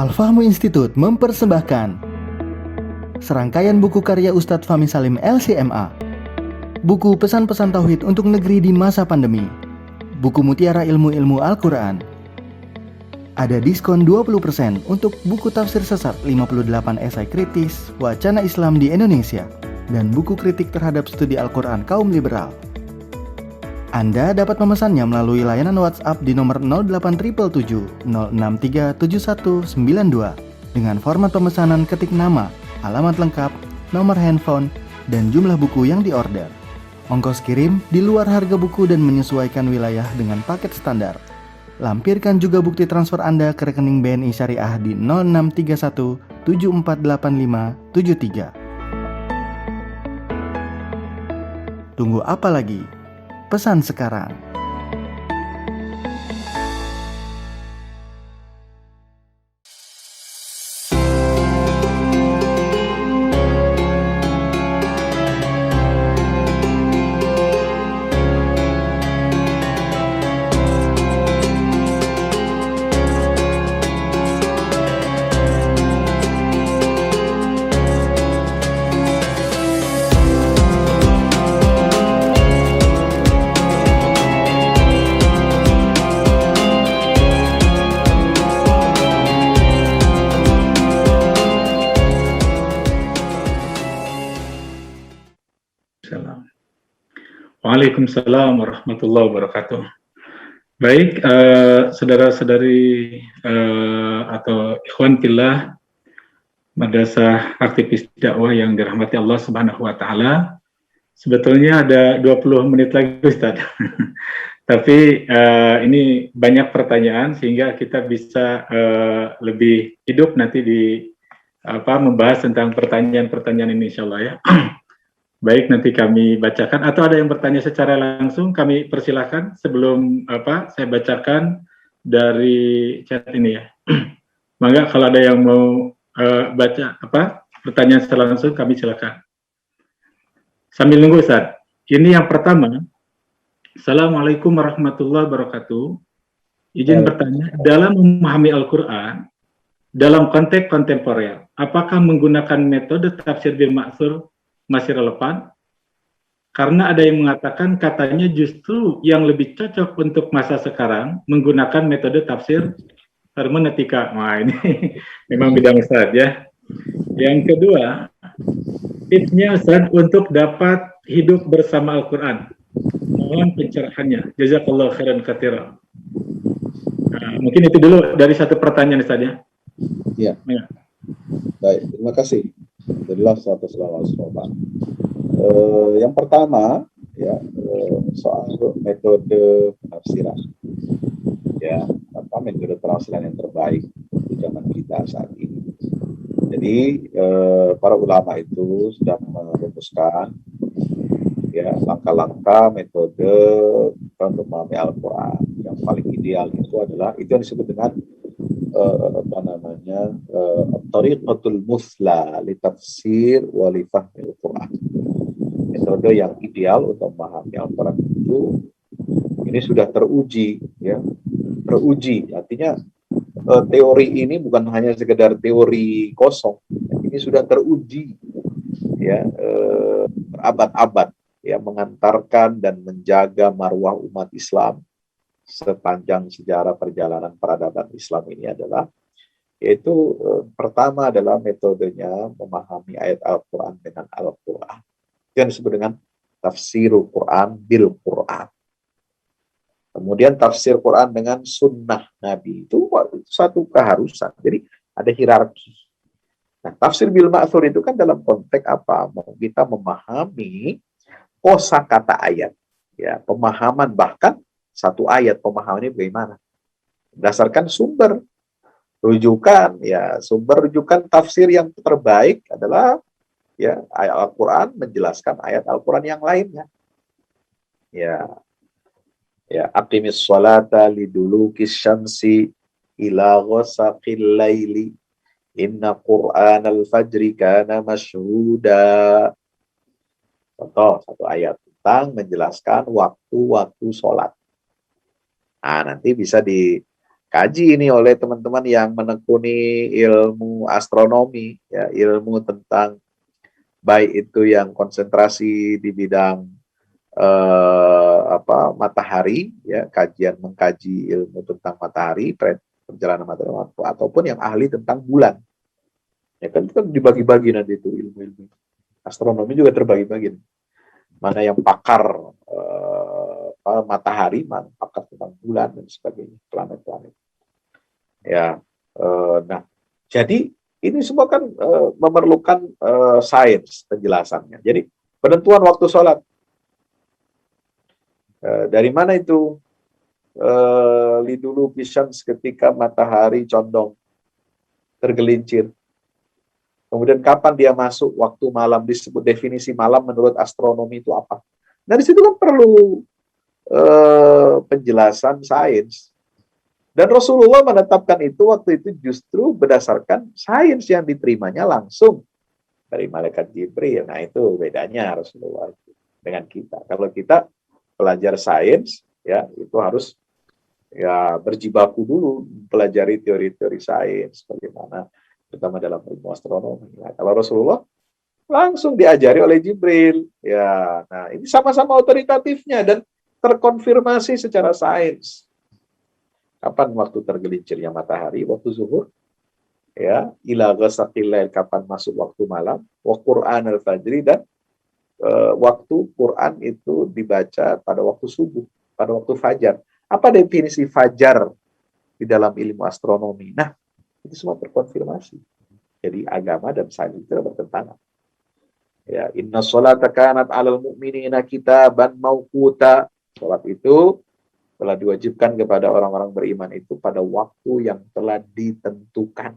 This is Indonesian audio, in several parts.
Al-Fahmu Institute mempersembahkan serangkaian buku karya Ustadz Fahmi Salim LCMA. Buku pesan-pesan tauhid untuk negeri di masa pandemi. Buku mutiara ilmu-ilmu Al-Quran. Ada diskon 20% untuk buku tafsir sesat 58 esai kritis wacana Islam di Indonesia dan buku kritik terhadap studi Al-Quran kaum liberal. Anda dapat memesannya melalui layanan WhatsApp di nomor 0877 063 7192 dengan format pemesanan ketik nama, alamat lengkap, nomor handphone, dan jumlah buku yang diorder. Ongkos kirim di luar harga buku dan menyesuaikan wilayah dengan paket standar. Lampirkan juga bukti transfer Anda ke rekening BNI Syariah di 0631 748573. Tunggu apa lagi? Pesan sekarang. Waalaikumsalam warahmatullahi wabarakatuh. Baik, saudara-saudari atau ikhwan fillah madrasah aktivis dakwah yang dirahmati Allah Subhanahu wa taala. Sebetulnya ada 20 menit lagi Ustaz. Tapi ini banyak pertanyaan sehingga kita bisa lebih hidup nanti di membahas tentang pertanyaan-pertanyaan ini insyaallah ya. Baik, nanti kami bacakan atau ada yang bertanya secara langsung kami persilahkan sebelum saya bacakan dari chat ini ya. Mangga kalau ada yang mau baca pertanyaan secara langsung kami silakan. Sambil nunggu Ustaz. Ini yang pertama. Assalamualaikum warahmatullahi wabarakatuh. Izin bertanya, dalam memahami Al-Qur'an dalam konteks kontemporer, apakah menggunakan metode tafsir bil ma'tsur masih relevan? Karena ada yang mengatakan katanya justru yang lebih cocok untuk masa sekarang menggunakan metode tafsir hermeneutika. Wah, ini memang bidang Ustaz ya. Yang kedua, tipsnya Ustaz untuk dapat hidup bersama Al-Quran. Mohon pencerahannya. Jazakallahu khairan katsira. Mungkin itu dulu dari satu pertanyaan Ustaz ya. Iya. Ya. Baik, terima kasih. Jelas satu selama. Yang pertama ya soal metode penafsiran ya metode penafsiran yang terbaik di zaman kita saat ini. Jadi para ulama itu sudah merumuskan ya langkah-langkah metode untuk memahami Al-Quran. Yang paling ideal itu adalah itu yang disebut dengan Tariqatul Musla li tafsir wa li fahmil Quran. Metode yang ideal untuk memahami Al-Quran itu ini sudah teruji ya. Teruji artinya teori ini bukan hanya sekedar teori kosong. Ini sudah teruji ya berabad-abad ya mengantarkan dan menjaga marwah umat Islam sepanjang sejarah perjalanan peradaban Islam ini adalah yaitu pertama adalah metodenya memahami ayat Al-Quran dengan Al-Quran. Yang disebut dengan tafsirul Quran bil Quran. Kemudian tafsir Quran dengan sunnah Nabi itu satu keharusan. Jadi ada hierarki. Nah, tafsir bil ma'tsur itu kan dalam konteks apa? Kita memahami kosakata ayat, ya pemahaman bahkan satu ayat pemahamannya bagaimana? Berdasarkan sumber rujukan, ya sumber rujukan tafsir yang terbaik adalah ya ayat Al-Quran menjelaskan ayat Al-Quran yang lainnya. Ya aqimis sholata lidulukis syamsi ila ghasaqil laili inna qur'anal fajri kana masyhuda. Contoh satu ayat tentang menjelaskan waktu-waktu sholat. Nah, nanti bisa kaji ini oleh teman-teman yang menekuni ilmu astronomi, ya, ilmu tentang baik itu yang konsentrasi di bidang matahari, ya, kajian mengkaji ilmu tentang matahari, perjalanan matahari, ataupun yang ahli tentang bulan. Ya kan itu kan dibagi-bagi nanti itu ilmu-ilmu. Astronomi juga terbagi-bagi. Mana yang pakar matahari, mana pakar tentang bulan dan sebagainya, planet-planet. Ya, nah, jadi ini semua kan memerlukan sains penjelasannya. Jadi penentuan waktu sholat, dari mana itu lidulu pisan ketika matahari condong tergelincir. Kemudian kapan dia masuk waktu malam, disebut definisi malam menurut astronomi itu apa. Nah di situ kan perlu penjelasan sains. Dan Rasulullah menetapkan itu waktu itu justru berdasarkan sains yang diterimanya langsung dari malaikat Jibril. Nah itu bedanya Rasulullah dengan kita. Kalau kita pelajar sains, ya itu harus ya berjibaku dulu pelajari teori-teori sains bagaimana, terutama dalam ilmu astronomi. Nah, kalau Rasulullah langsung diajari oleh Jibril, ya. Nah ini sama-sama otoritatifnya dan terkonfirmasi secara sains. Kapan waktu tergelincirnya matahari? Waktu zuhur. Ya, ila ghasaqil lail, kapan masuk waktu malam? Wa Qur'an al-fajri, dan waktu Quran itu dibaca pada waktu subuh, pada waktu fajar. Apa definisi fajar di dalam ilmu astronomi? Nah, itu semua terkonfirmasi. Jadi agama dan sains itu bertentangan. Ya, inna sholata kanat 'alal mu'minina kitaban mauquta. Salat itu telah diwajibkan kepada orang-orang beriman itu pada waktu yang telah ditentukan.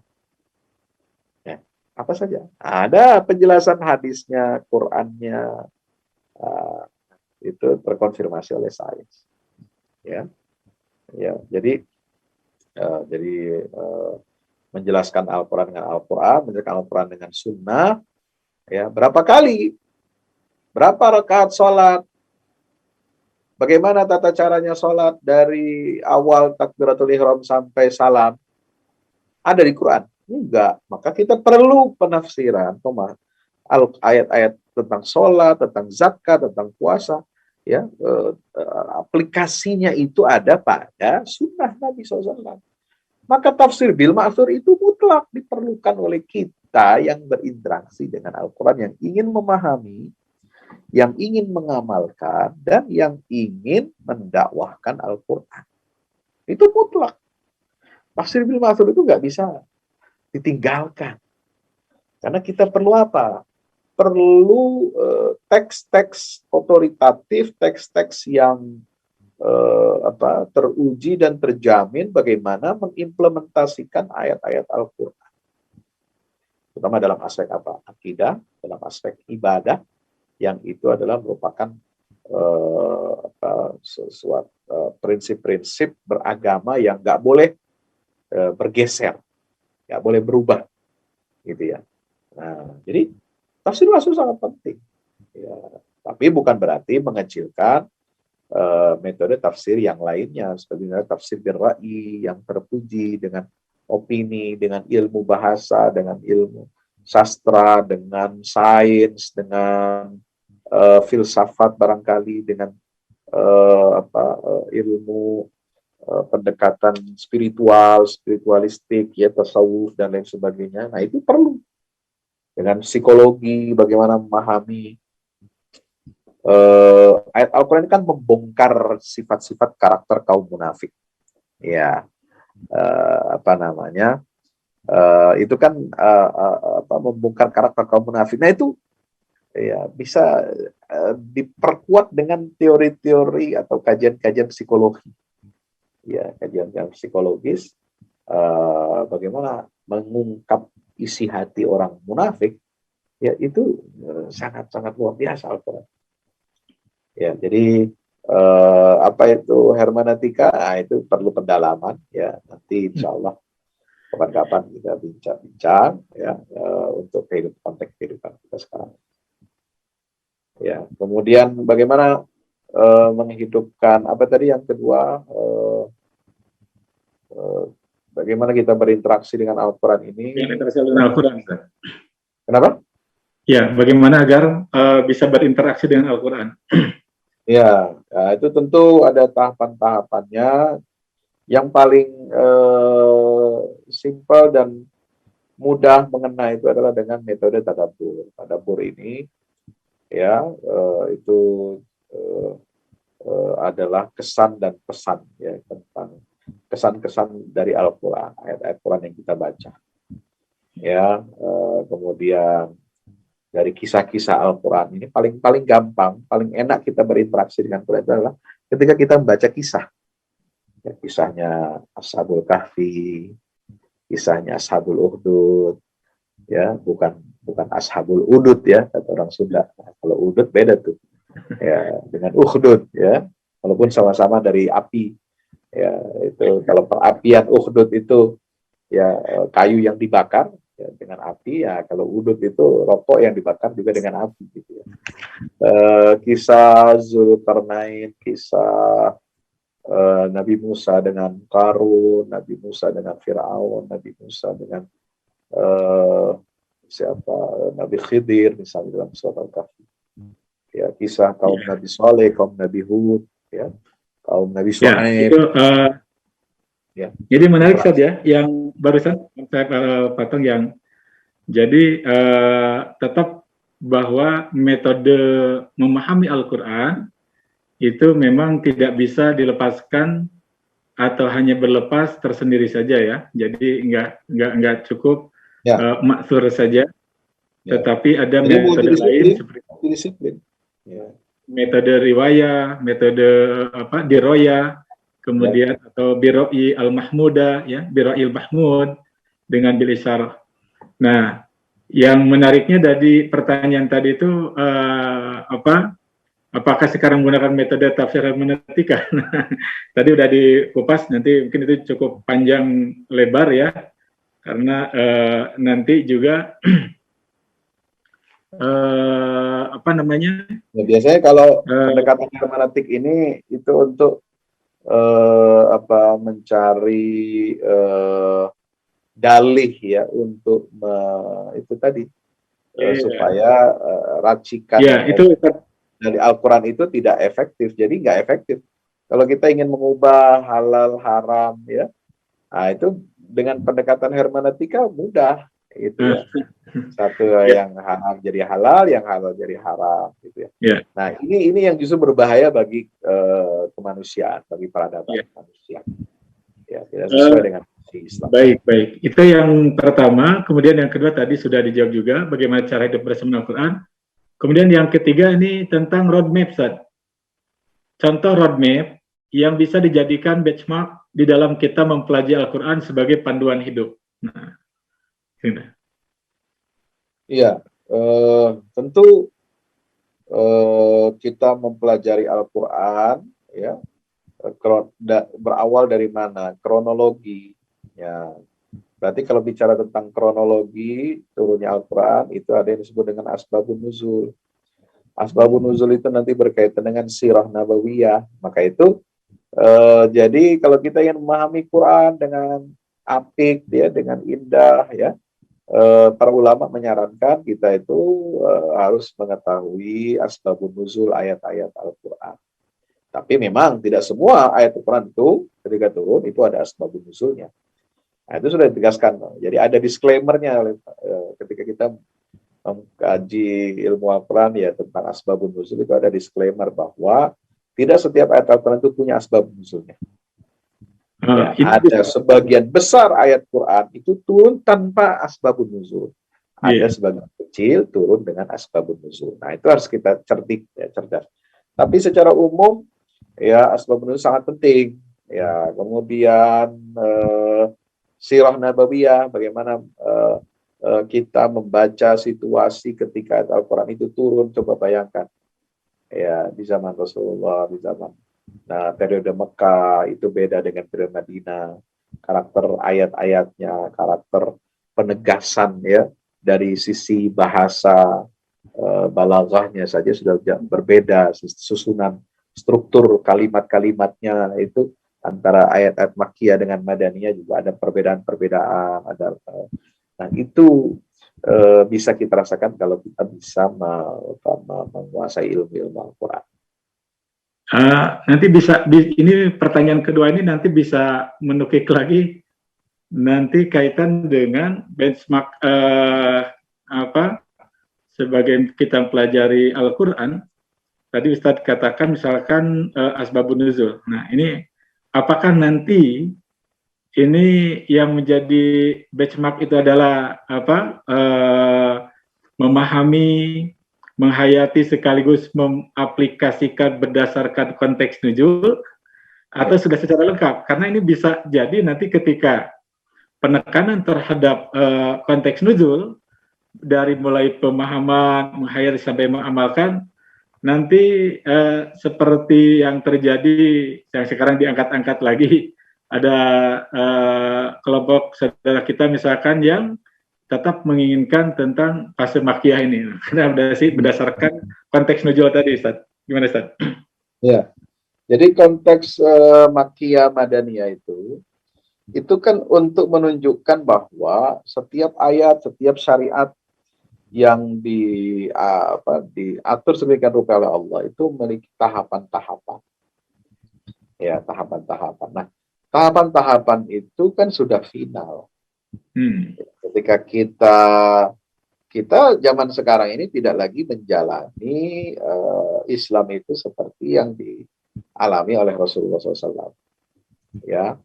Ya, apa saja? Ada penjelasan hadisnya, Qur'annya, itu terkonfirmasi oleh sains. Ya, ya. Jadi menjelaskan Al-Quran dengan Al-Quran, menjelaskan Al-Quran dengan Sunnah. Ya, berapa kali, berapa rakaat sholat, bagaimana tata caranya sholat dari awal takbiratul ihram sampai salam, ada di Quran? Enggak. Maka kita perlu penafsiran, ayat-ayat tentang sholat, tentang zakat, tentang puasa. Ya, aplikasinya itu ada pada sunnah Nabi SAW. Maka tafsir bil ma'thur itu mutlak diperlukan oleh kita yang berinteraksi dengan Al-Quran, yang ingin memahami, yang ingin mengamalkan, dan yang ingin mendakwahkan Al-Quran. Itu mutlak. Tafsir bil ma'thur itu nggak bisa ditinggalkan. Karena kita perlu apa? Perlu teks-teks otoritatif, teks-teks yang teruji dan terjamin bagaimana mengimplementasikan ayat-ayat Al-Quran. Terutama dalam aspek apa? Akidah, dalam aspek ibadah, yang itu adalah merupakan sesuatu prinsip-prinsip beragama yang nggak boleh bergeser, nggak boleh berubah, gitu ya. Nah, jadi tafsir Rasul sangat penting. Ya, tapi bukan berarti mengecilkan metode tafsir yang lainnya, seperti tafsir bir-ra'i yang terpuji dengan opini, dengan ilmu bahasa, dengan ilmu sastra, dengan sains, dengan filsafat barangkali, dengan ilmu pendekatan spiritualistik, ya, tasawuf dan lain sebagainya. Nah itu perlu. Dengan psikologi, bagaimana memahami ayat Al-Quran kan membongkar sifat-sifat karakter kaum munafik. Ya, itu kan membongkar karakter kaum munafik. Nah itu ya bisa diperkuat dengan teori-teori atau kajian-kajian psikologi. Ya, kajian-kajian psikologis, bagaimana mengungkap isi hati orang munafik. Ya itu sangat-sangat luar biasa Al-Quran. Ya, jadi apa itu hermeneutika? Nah, itu perlu pendalaman, ya. Nanti insya Allah kapan-kapan kita bincang-bincang, ya, untuk konteks kehidupan kita sekarang. Ya, kemudian bagaimana menghidupkan apa tadi yang kedua? bagaimana kita berinteraksi dengan Al-Quran ini. Yang interaksi dengan Al-Quran, Ustaz. Kenapa? Ya, bagaimana agar bisa berinteraksi dengan Al-Quran? Ya, itu tentu ada tahapan-tahapannya. Yang paling simpel dan mudah mengena itu adalah dengan metode tadabbur. Tadabbur ini ya itu adalah kesan dan pesan ya tentang kesan-kesan dari Al-Quran, ayat-ayat Quran yang kita baca. Ya, kemudian dari kisah-kisah Al-Quran ini paling gampang, paling enak kita berinteraksi dengan Quran itu adalah ketika kita membaca kisah. Ya, kisahnya Ashabul Kahfi, kisahnya Ashabul Ukhdud, ya bukan Ashabul Udud ya kata orang Sunda. Nah, kalau Udud beda tuh, ya dengan Ukhdud ya, walaupun sama-sama dari api, ya itu kalau perapian Ukhdud itu ya kayu yang dibakar ya, dengan api ya, kalau Udud itu rokok yang dibakar juga dengan api gitu ya. Kisah Zulkarnain, kisah Nabi Musa dengan Qarun, Nabi Musa dengan Fir'aun, Nabi Musa dengan Nabi Khidir misalnya dalam surat Al-Kahfi. Ya, kisah kaum Nabi Saleh, kaum Nabi Hud, ya, kaum Nabi Shu'aib. Ya, jadi menarik saja yang barusan saya potong yang jadi tetap bahwa metode memahami Al-Quran itu memang tidak bisa dilepaskan atau hanya berlepas tersendiri saja ya. Jadi nggak cukup maksur saja, tetapi ada metode lain seperti disiplin. Ya. Metode riwayah, metode diroya, kemudian atau biroi al-mahmuda ya, biroi al-mahmud dengan bil isyarah. Nah, yang menariknya dari pertanyaan tadi itu apakah sekarang menggunakan metode tafsir hermeneutika? Tadi udah dikupas, nanti mungkin itu cukup panjang lebar ya, karena nanti juga Ya, biasanya kalau pendekatan hermeneutik ini itu untuk mencari dalih ya untuk itu tadi supaya racikan itu dari Al-Quran itu tidak efektif, jadi nggak efektif. Kalau kita ingin mengubah halal haram ya, nah itu dengan pendekatan hermeneutika mudah gitu ya. Satu yang haram jadi halal, yang halal jadi haram gitu ya. Nah ini yang justru berbahaya bagi kemanusiaan, bagi peradaban manusia. Ya, tidak sesuai dengan Islam. Baik. Itu yang pertama. Kemudian yang kedua tadi sudah dijawab juga, bagaimana cara hidup bersama Al-Quran. Kemudian yang ketiga ini tentang roadmap, Ustaz. Contoh roadmap yang bisa dijadikan benchmark di dalam kita mempelajari Al-Quran sebagai panduan hidup. Nah, ini. Iya, tentu kita mempelajari Al-Quran, ya, berawal dari mana? Kronologi. Ya, berarti kalau bicara tentang kronologi turunnya Al-Quran, itu ada yang disebut dengan asbabun nuzul. Asbabun nuzul itu nanti berkaitan dengan sirah nabawiyah. Maka itu, jadi kalau kita ingin memahami Quran dengan apik, ya, dengan indah, ya, para ulama menyarankan kita itu harus mengetahui asbabun nuzul ayat-ayat Al-Quran. Tapi memang tidak semua ayat Al-Quran itu ketika turun itu ada asbabun nuzulnya. Nah, itu sudah ditegaskan. Jadi ada disclaimer-nya ketika kita mengkaji ilmu Al-Quran ya tentang asbabun nuzul, itu ada disclaimer bahwa tidak setiap ayat Al-Quran itu punya asbabun nuzulnya. Ada sebagian besar ayat Quran itu turun tanpa asbabun nuzul. Ada sebagian kecil turun dengan asbabun nuzul. Nah, itu harus kita cerdik, ya, cerdas. Tapi secara umum ya asbabun nuzul sangat penting. Ya, kemudian sirah nabawiyah, bagaimana kita membaca situasi ketika Al-Quran itu turun. Coba bayangkan ya, di zaman Rasulullah, di zaman periode Mekah itu beda dengan periode Madinah. Karakter ayat-ayatnya, karakter penegasan ya dari sisi bahasa, balaghahnya saja sudah berbeda, susunan struktur kalimat-kalimatnya itu antara ayat-ayat Makkiyah dengan Madaniyah juga ada perbedaan-perbedaan, ada nah itu bisa kita rasakan kalau kita bisa menguasai ilmu-ilmu Al-Quran. Nanti ini pertanyaan kedua ini nanti bisa menukik lagi nanti kaitan dengan benchmark sebagai kita pelajari Al-Quran. Tadi Ustadz katakan misalkan asbabun nuzul. Nah ini apakah nanti ini yang menjadi benchmark itu adalah memahami, menghayati sekaligus mengaplikasikan berdasarkan konteks nuzul, atau sudah secara lengkap? Karena ini bisa jadi nanti ketika penekanan terhadap konteks nuzul dari mulai pemahaman, menghayati sampai mengamalkan, nanti seperti yang terjadi yang sekarang diangkat-angkat lagi, ada kelompok saudara kita misalkan yang tetap menginginkan tentang fase Makkiyah ini, karena berdasarkan konteks nuzul tadi, Ustaz. Gimana, Ustaz? Ya, jadi konteks Makkiyah Madaniyah itu kan untuk menunjukkan bahwa setiap ayat, setiap syariat yang diatur sedemikian rupa oleh Allah itu memiliki tahapan-tahapan. Ya, tahapan-tahapan. Nah, tahapan-tahapan itu kan sudah final. Ketika kita zaman sekarang ini tidak lagi menjalani Islam itu seperti yang dialami oleh Rasulullah SAW. Ya,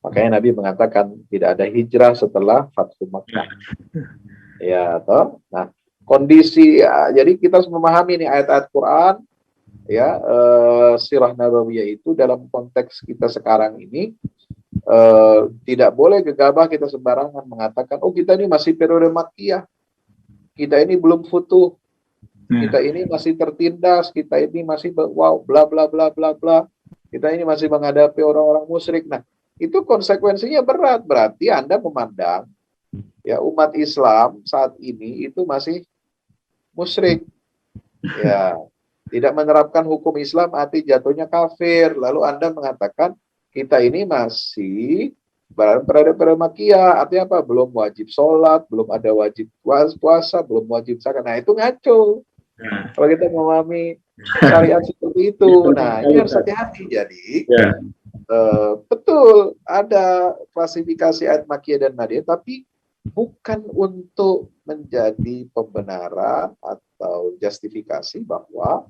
makanya Nabi mengatakan tidak ada hijrah setelah Fathu Makkah. Ya, toh. Nah, kondisi jadi kita harus memahami nih ayat-ayat Quran, ya, sirah nabawiyah itu dalam konteks kita sekarang ini. Tidak boleh gegabah kita sembarangan mengatakan, oh kita ini masih periode Makkiyah, kita ini belum futuh, kita ini masih tertindas, kita ini masih wow bla bla bla bla bla, kita ini masih menghadapi orang-orang musyrik. Nah, itu konsekuensinya berat. Berarti Anda memandang ya umat Islam saat ini itu masih musyrik, ya, tidak menerapkan hukum Islam, arti jatuhnya kafir. Lalu Anda mengatakan kita ini masih berada pada Makkiyah, artinya apa? Belum wajib sholat, belum ada wajib puasa, belum wajib zakat. Nah, itu ngaco. Kalau kita memahami syariat seperti itu, nah ini harus hati-hati. Jadi betul ada klasifikasi ayat Makkiyah dan Madaniyah, tapi bukan untuk menjadi pembenaran atau justifikasi bahwa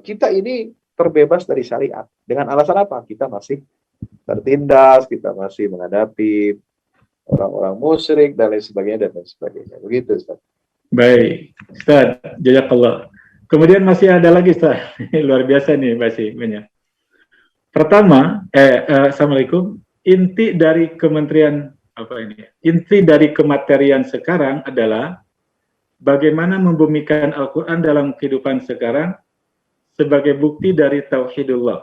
kita ini terbebas dari syariat. Dengan alasan apa? Kita masih tertindas, kita masih menghadapi orang-orang musyrik dan lain sebagainya dan lain sebagainya. Begitu, Ustaz. Baik, Ustaz, jazakallah. Kemudian masih ada lagi, Ustaz. Luar biasa nih, masih banyak. Pertama, Assalamualaikum. Inti dari kementerian inti dari kematerian sekarang adalah bagaimana membumikan Al-Quran dalam kehidupan sekarang sebagai bukti dari tauhidullah.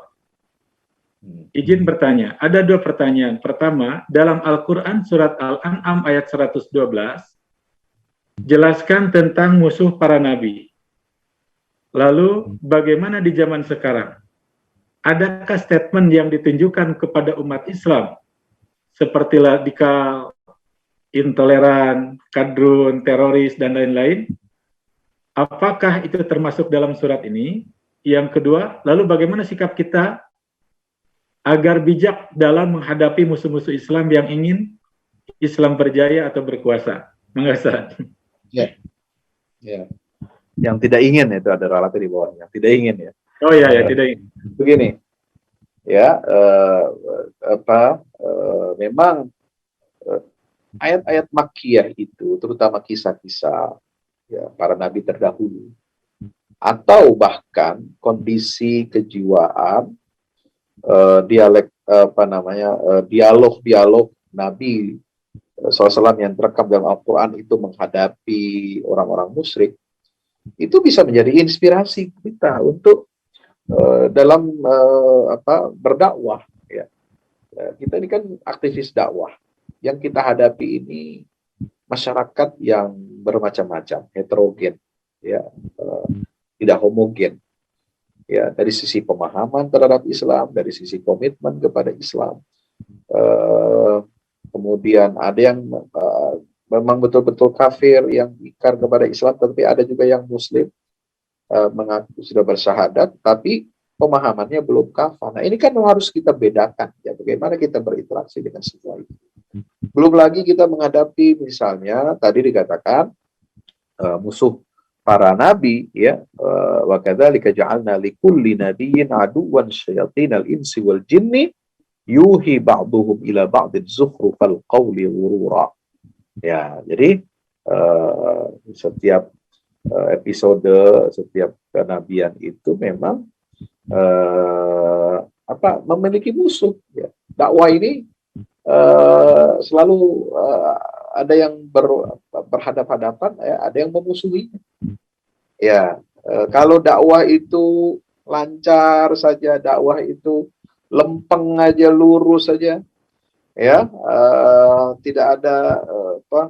Izin bertanya, ada dua pertanyaan. Pertama, dalam Al-Quran surat Al-An'am ayat 112, jelaskan tentang musuh para nabi. Lalu, bagaimana di zaman sekarang? Adakah statement yang ditunjukkan kepada umat Islam seperti radikal, intoleran, kadrun, teroris, dan lain-lain? Apakah itu termasuk dalam surat ini? Yang kedua, lalu bagaimana sikap kita agar bijak dalam menghadapi musuh-musuh Islam yang ingin Islam berjaya atau berkuasa? Mengasah. Ya. Ya. Yang tidak ingin itu ada relatif di bawahnya. Tidak ingin ya. Oh ya, tidak ingin. Begini, ya, memang ayat-ayat Makkiyah itu, terutama kisah-kisah ya, para nabi terdahulu, atau bahkan kondisi kejiwaan, dialog-dialog Nabi SAW yang terekam dalam Al-Quran itu menghadapi orang-orang musyrik, itu bisa menjadi inspirasi kita untuk dalam berdakwah. Ya. Kita ini kan aktivis dakwah. Yang kita hadapi ini masyarakat yang bermacam-macam, heterogen, ya, tidak homogen. ya, dari sisi pemahaman terhadap Islam, dari sisi komitmen kepada Islam. Kemudian ada yang memang betul-betul kafir yang ingkar kepada Islam, tetapi ada juga yang Muslim mengaku sudah bersyahadat, tapi pemahamannya belum kafir. Nah, ini kan harus kita bedakan, ya, bagaimana kita berinteraksi dengan semua itu. Belum lagi kita menghadapi, misalnya tadi dikatakan musuh para nabi, ya, wa kadzalika ja'alna likulli nabiyyin aduwwan syayatinal insi wal jinni yuhi ba'duhum ila ba'din zukhrufal qawli ghurura. Ya, jadi setiap episode, setiap kenabian itu memang memiliki musuh, ya. Dakwah ini selalu ada yang berhadap-hadapan, ya, ada yang memusuhi. Ya, kalau dakwah itu lancar saja, dakwah itu lempeng aja, lurus saja, ya, tidak ada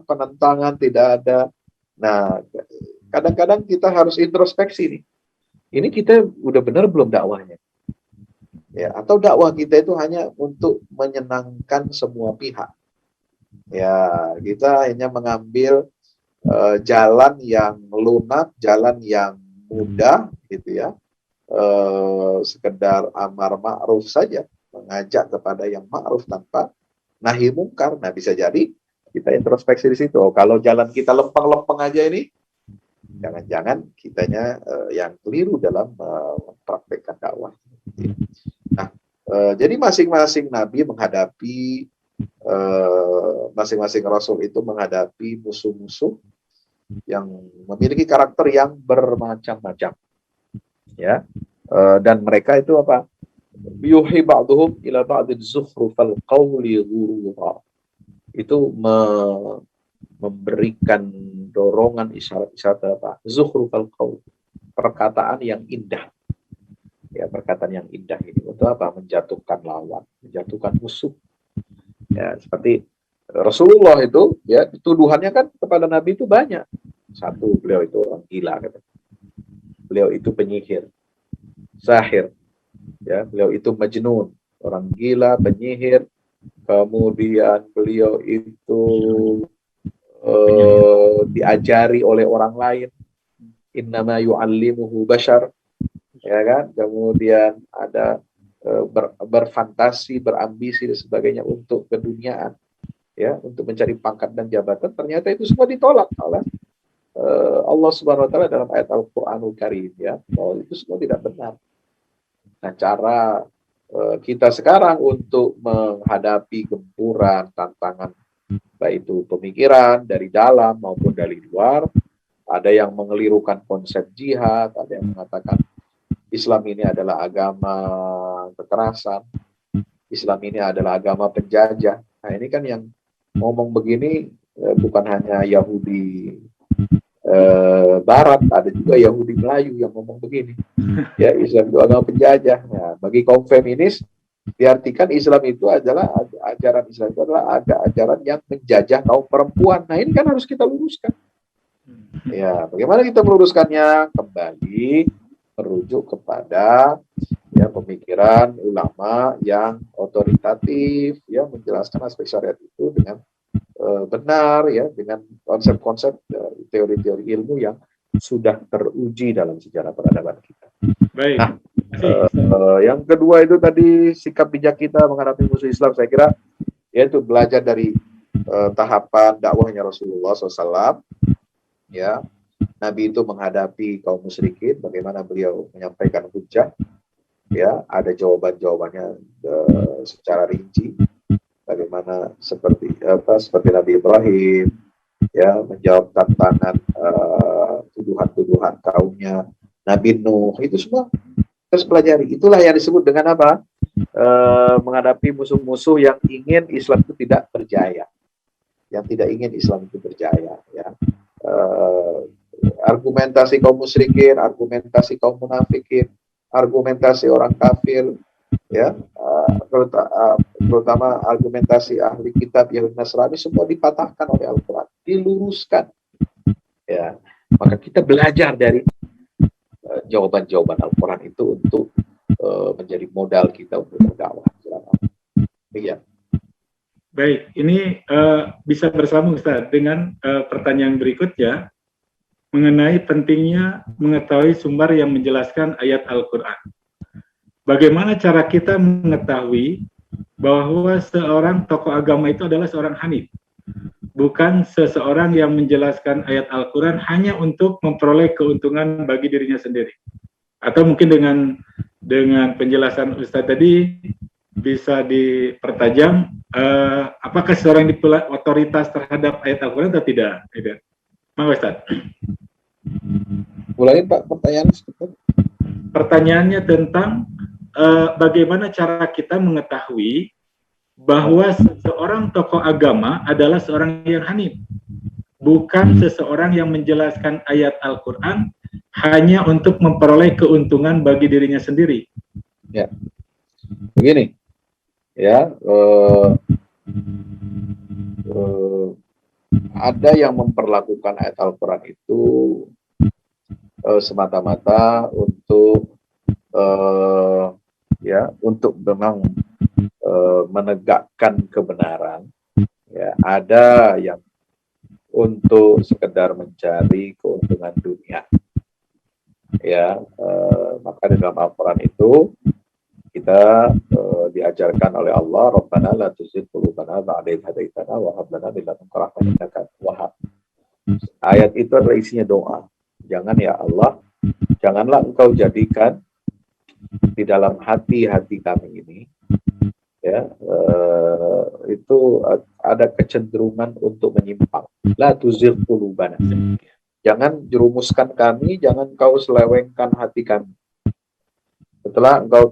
penentangan, tidak ada. Nah, kadang-kadang kita harus introspeksi nih. Ini kita udah benar belum dakwahnya? Ya, atau dakwah kita itu hanya untuk menyenangkan semua pihak. Ya, kita hanya mengambil jalan yang lunak, jalan yang mudah, gitu ya. Sekedar amar ma'ruf saja, mengajak kepada yang ma'ruf tanpa nahi mungkar. Nah, bisa jadi kita introspeksi di situ. Kalau jalan kita lempeng-lempeng aja ini, jangan-jangan kitanya yang keliru dalam mempraktekkan dakwah. Nah, jadi masing-masing nabi menghadapi, masing-masing rasul itu menghadapi musuh-musuh yang memiliki karakter yang bermacam-macam, ya. Dan mereka itu apa? Yuhi ba'duhum ila ba'din zukhrufal qawli ghurura. Itu memberikan dorongan isyarat-isyarat apa? Zukhrufal qawl, perkataan yang indah. Ya, perkataan yang indah ini untuk apa? Menjatuhkan lawan, menjatuhkan musuh. Ya, seperti Rasulullah itu, ya, tuduhannya kan kepada Nabi itu banyak. Satu, beliau itu orang gila, kata. Beliau itu penyihir, sahir. Ya, beliau itu majnun, orang gila, penyihir. Kemudian beliau itu diajari oleh orang lain. Innama yu'allimuhu bashar. Ya kan? Kemudian ada berfantasi, berambisi dan sebagainya untuk keduniaan, ya, untuk mencari pangkat dan jabatan. Ternyata itu semua ditolak oleh Allah Subhanahu wa taala dalam ayat Al-Qur'anul Karim, ya, bahwa itu semua tidak benar. Nah, cara kita sekarang untuk menghadapi gempuran, tantangan, baik itu pemikiran dari dalam maupun dari luar, ada yang mengelirukan konsep jihad, ada yang mengatakan Islam ini adalah agama kekerasan, Islam ini adalah agama penjajah. Nah, ini kan yang ngomong begini bukan hanya Yahudi Barat, ada juga Yahudi Melayu yang ngomong begini. Ya, Islam itu agama penjajah. Nah, bagi kaum feminis, diartikan Islam itu adalah ajaran Islam itu adalah ajaran yang menjajah kaum perempuan. Nah, ini kan harus kita luruskan. Ya, bagaimana kita meluruskannya? Kembali merujuk kepada, ya, pemikiran ulama yang otoritatif, ya, menjelaskan aspek syariat itu dengan benar, ya, dengan konsep-konsep teori-teori ilmu yang sudah teruji dalam sejarah peradaban kita. Baik. Nah, yang kedua itu tadi sikap bijak kita menghadapi musuh Islam, saya kira yaitu belajar dari tahapan dakwahnya Rasulullah SAW, ya. Nabi itu menghadapi kaum musyrikin, bagaimana beliau menyampaikan hujah, ya, ada jawaban-jawabannya secara rinci, bagaimana seperti Nabi Ibrahim, ya, menjawab tantangan tuduhan-tuduhan kaumnya, Nabi Nuh, itu semua terus pelajari. Itulah yang disebut dengan apa? Menghadapi musuh-musuh yang ingin Islam itu tidak berjaya, yang tidak ingin Islam itu berjaya, ya. Argumentasi kaum musyrikin, argumentasi kaum munafikin, argumentasi orang kafir, ya, terutama argumentasi ahli kitab Yahudi Nasrani, semua dipatahkan oleh Al-Quran, diluruskan, ya. Maka kita belajar dari jawaban-jawaban Al-Quran itu untuk menjadi modal kita untuk berdakwah. Iya. Baik, ini bisa bersambung Ustaz dengan pertanyaan berikutnya mengenai pentingnya mengetahui sumber yang menjelaskan ayat Al-Quran. Bagaimana cara kita mengetahui bahwa seorang tokoh agama itu adalah seorang hanif, bukan seseorang yang menjelaskan ayat Al-Quran hanya untuk memperoleh keuntungan bagi dirinya sendiri? Atau mungkin dengan penjelasan Ustadz tadi bisa dipertajam, apakah seorang otoritas terhadap ayat Al-Quran atau tidak? Maka Ustadz. Ulangi Pak pertanyaan. Pertanyaannya tentang bagaimana cara kita mengetahui bahwa seorang tokoh agama adalah seorang yang hanif, bukan seseorang yang menjelaskan ayat Al-Quran hanya untuk memperoleh keuntungan bagi dirinya sendiri. Ya, begini, ya, ada yang memperlakukan ayat Al-Quran itu semata-mata untuk ya, untuk memang menegakkan kebenaran. Ya, ada yang untuk sekedar mencari keuntungan dunia. Ya, maka di dalam Al-Quran itu kita diajarkan oleh Allah, Rabbana la tuzigh qulubana ba'da idh hadaitana wa hab lana min ladunka rahmatan innaka antal wahhab. Ayat itu adalah isinya doa. Jangan ya Allah, janganlah Engkau jadikan di dalam hati-hati kami ini, ya, itu ada kecenderungan untuk menyimpang. La tuzigh qulubana. Jangan jerumuskan kami, jangan Engkau selewengkan hati kami. Setelah Engkau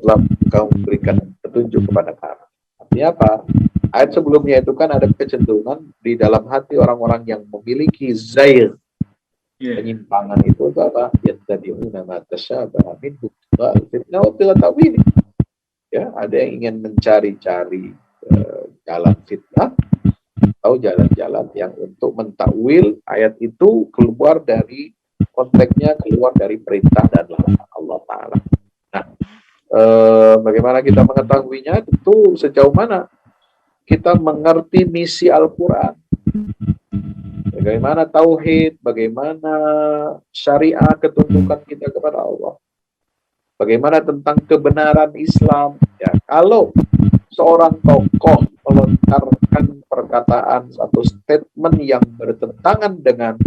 berikan petunjuk kepada kami. Artinya apa? Ayat sebelumnya itu kan ada kecenderungan di dalam hati orang-orang yang memiliki zair. Penyimpangan itu apa? Yattabi'una ma tashabaha minhu fitnah wa ta'wil. Ya, ada yang ingin mencari-cari jalan fitnah atau jalan-jalan yang untuk mentakwil ayat itu keluar dari konteksnya, keluar dari perintah dan larangan Allah Ta'ala. Nah, bagaimana kita mengetahuinya? Tentu sejauh mana kita mengerti misi Al-Quran. Bagaimana tauhid, bagaimana syariah ketundukan kita kepada Allah. Bagaimana tentang kebenaran Islam. Ya, kalau seorang tokoh melontarkan perkataan atau statement yang bertentangan dengan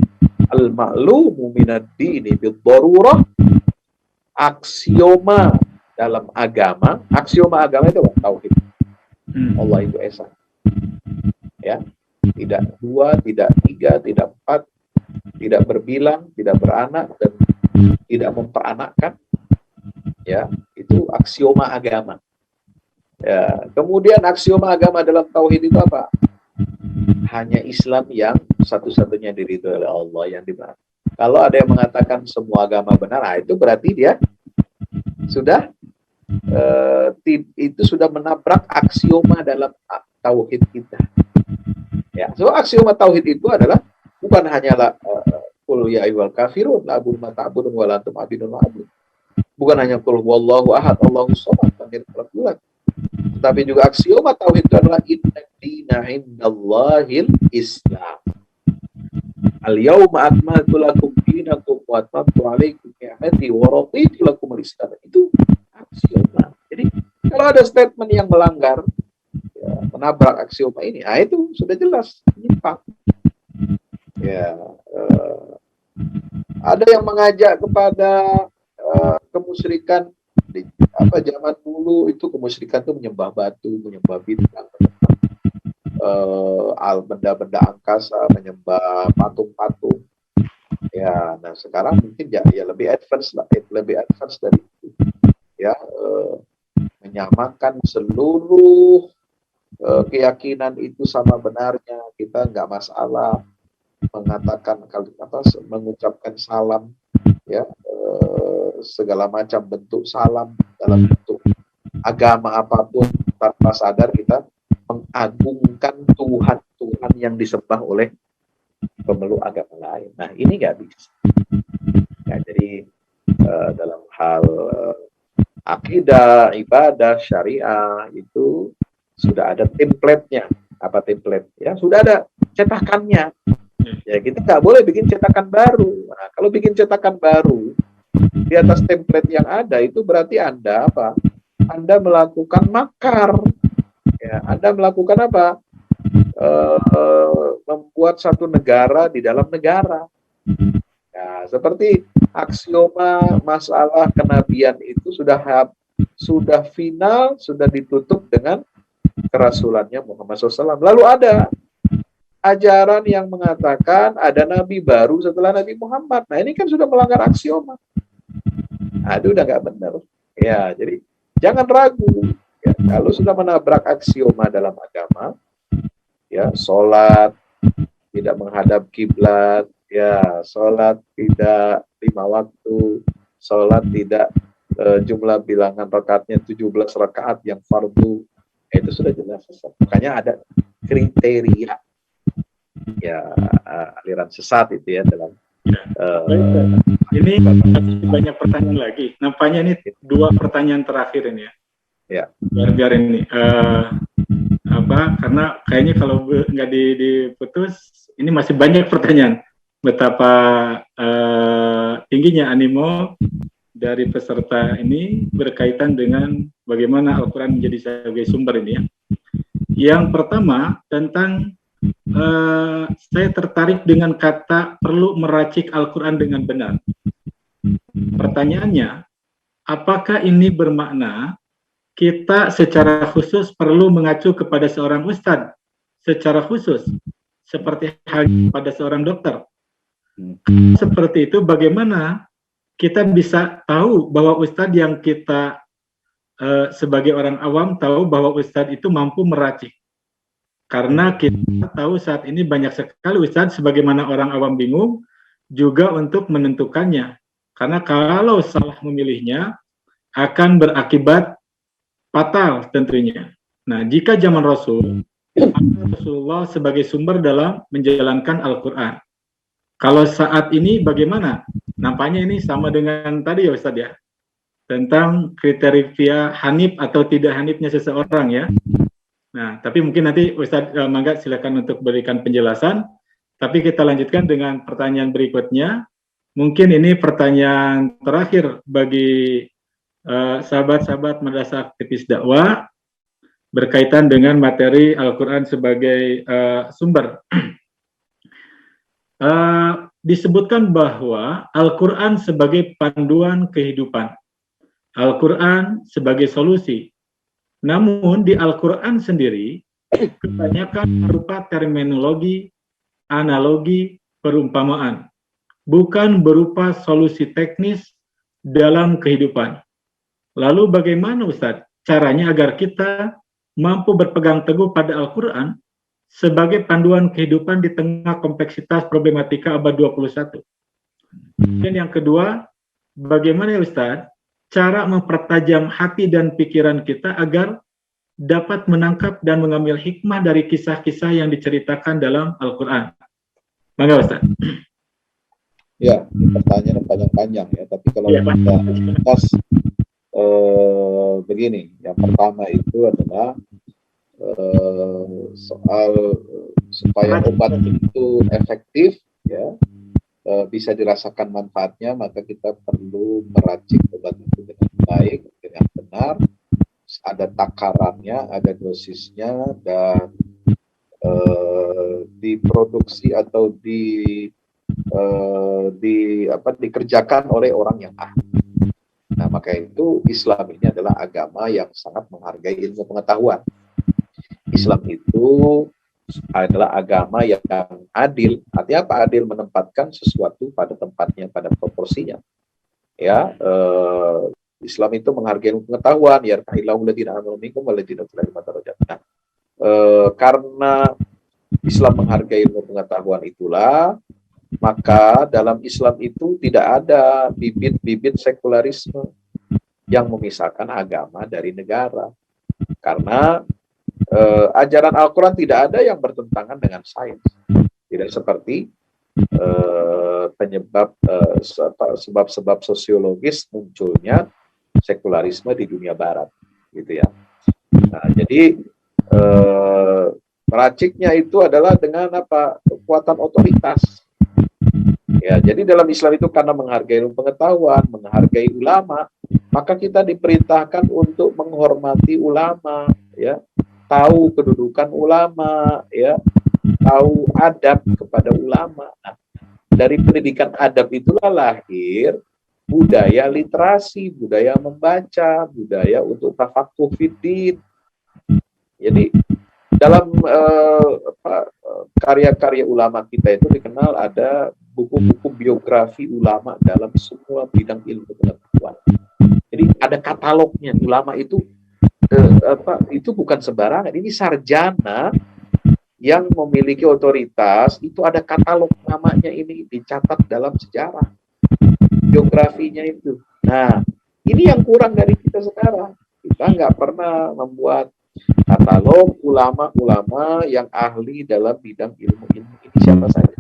al-ma'lumu minad dini bid-darurah, aksioma dalam agama, aksioma agama itu apa? Tauhid. Allah itu esa. Ya, tidak dua, tidak tiga, tidak empat, tidak berbilang, tidak beranak, dan tidak memperanakkan. Ya, itu aksioma agama. Ya, kemudian aksioma agama dalam tauhid itu apa? Hanya Islam yang satu-satunya diridhoi oleh Allah yang dibenar. Kalau ada yang mengatakan semua agama benar, nah itu berarti dia sudah itu sudah menabrak aksioma dalam tauhid kita. Ya, so aksioma tauhid itu adalah bukan hanyalah qul ya ayyuhal kafirun la a'budu ma ta'budun wa la antum 'abidun ma a'budu. Bukan hanya qul huwallahu ahad Allahus samad lam yalid walam yulad. Tapi juga aksioma tauhid itu adalah inna dina indallahil Islam. Al-yawma akmaltu lakum dinakum wa atmamtu 'alaikum ni'mati wa raditu lakum al-Islam. Itu aksioma. Jadi kalau ada statement yang melanggar, ya, menabrak aksioma ini, nah itu sudah jelas menyimpang. Ya, ada yang mengajak kepada kemusyrikan di zaman dulu itu. Kemusyrikan itu menyembah batu, menyembah bintang, benda-benda angkasa, menyembah patung-patung. Ya, nah sekarang mungkin ya lebih advance lah, lebih advance dari itu. Ya, menyamakan seluruh keyakinan itu sama benarnya. Kita nggak masalah mengatakan mengucapkan salam, ya, segala macam bentuk salam dalam bentuk agama apapun, tanpa sadar kita mengagungkan Tuhan yang disembah oleh pemeluk agama lain. Nah, ini nggak bisa. Ya, jadi dalam hal akidah, ibadah, syariah itu sudah ada template-nya. Apa template? Ya sudah ada cetakannya. Ya kita nggak boleh bikin cetakan baru. Nah, kalau bikin cetakan baru di atas template yang ada itu berarti Anda apa? Anda melakukan makar. Ya, Anda melakukan apa? Membuat satu negara di dalam negara. Ya, seperti aksioma masalah kenabian itu sudah final, sudah ditutup dengan kerasulannya Muhammad SAW. Lalu ada ajaran yang mengatakan ada nabi baru setelah Nabi Muhammad. Nah ini kan sudah melanggar aksioma. Nah, itu udah nggak benar. Ya, jadi jangan ragu. Ya, kalau sudah menabrak aksioma dalam agama, ya sholat tidak menghadap kiblat, ya sholat tidak 5 waktu, sholat tidak jumlah bilangan rakaatnya 17 rakaat yang fardu, itu sudah jelas. Makanya ada kriteria ya aliran sesat itu ya dalam ini banyak pertanyaan lagi. Nampaknya ini 2 pertanyaan terakhir ini ya. Ya. Biar ini karena kayaknya kalau nggak diputus ini masih banyak pertanyaan. Betapa tingginya animo dari peserta ini berkaitan dengan bagaimana Al-Quran menjadi sebagai sumber ini ya. Yang pertama tentang saya tertarik dengan kata perlu meracik Al-Quran dengan benar. Pertanyaannya, apakah ini bermakna kita secara khusus perlu mengacu kepada seorang ustadz secara khusus, seperti halnya pada seorang dokter? Seperti itu, bagaimana kita bisa tahu bahwa ustadz yang kita sebagai orang awam tahu bahwa ustadz itu mampu meracik? Karena kita tahu saat ini banyak sekali ustadz sebagaimana orang awam bingung juga untuk menentukannya. Karena kalau salah memilihnya akan berakibat fatal tentunya. Nah, jika zaman Rasul, Rasulullah sebagai sumber dalam menjalankan Al-Quran. Kalau saat ini bagaimana? Nampaknya ini sama dengan tadi ya Ustadz ya, tentang kriteria hanif atau tidak hanifnya seseorang ya. Nah, tapi mungkin nanti Ustadz Mangga silakan untuk berikan penjelasan. Tapi kita lanjutkan dengan pertanyaan berikutnya. Mungkin ini pertanyaan terakhir bagi sahabat-sahabat Madrasah Aktivis Dakwah berkaitan dengan materi Al-Quran sebagai sumber. Disebutkan bahwa Al-Quran sebagai panduan kehidupan, Al-Quran sebagai solusi. Namun di Al-Quran sendiri kebanyakan berupa terminologi, analogi, perumpamaan, bukan berupa solusi teknis dalam kehidupan. Lalu bagaimana Ustadz caranya agar kita mampu berpegang teguh pada Al-Quran sebagai panduan kehidupan di tengah kompleksitas problematika abad 21? Dan yang kedua, bagaimana ya Ustadz cara mempertajam hati dan pikiran kita agar dapat menangkap dan mengambil hikmah dari kisah-kisah yang diceritakan dalam Al-Quran? Mangga Ustadz. Ya, ini pertanyaan panjang-panjang ya, tapi kalau kita lintas begini, yang pertama itu adalah soal supaya obat itu efektif ya, bisa dirasakan manfaatnya, maka kita perlu meracik obat itu dengan baik, dengan benar, ada takarannya, ada dosisnya, dan diproduksi atau dikerjakan oleh orang yang ahli. Nah, maka itu Islam ini adalah agama yang sangat menghargai ilmu pengetahuan. Islam itu adalah agama yang adil. Artinya apa? Adil, menempatkan sesuatu pada tempatnya, pada proporsinya. Ya, Islam itu menghargai ilmu pengetahuan. Ya, nah, karena Islam menghargai ilmu pengetahuan itulah, maka dalam Islam itu tidak ada bibit-bibit sekularisme yang memisahkan agama dari negara. Karena ajaran Al-Quran tidak ada yang bertentangan dengan sains. Tidak seperti penyebab sebab-sebab sosiologis munculnya sekularisme di dunia barat, gitu ya. Nah, jadi meraciknya itu adalah dengan apa? Kekuatan otoritas. Ya, jadi dalam Islam itu karena menghargai ilmu pengetahuan, menghargai ulama, maka kita diperintahkan untuk menghormati ulama, ya, tahu kedudukan ulama, ya, tahu adab kepada ulama. Nah, dari pendidikan adab itulah lahir budaya literasi, budaya membaca, budaya untuk tafakuh fiddin. Jadi dalam karya-karya ulama kita itu dikenal ada buku-buku biografi ulama dalam semua bidang ilmu pengetahuan. Jadi ada katalognya. Ulama itu itu bukan sembarangan. Ini sarjana yang memiliki otoritas, itu ada katalog namanya, ini dicatat dalam sejarah biografinya itu. Nah, ini yang kurang dari kita sekarang. Kita nggak pernah membuat katalog ulama-ulama yang ahli dalam bidang ilmu-ilmu ini siapa saja.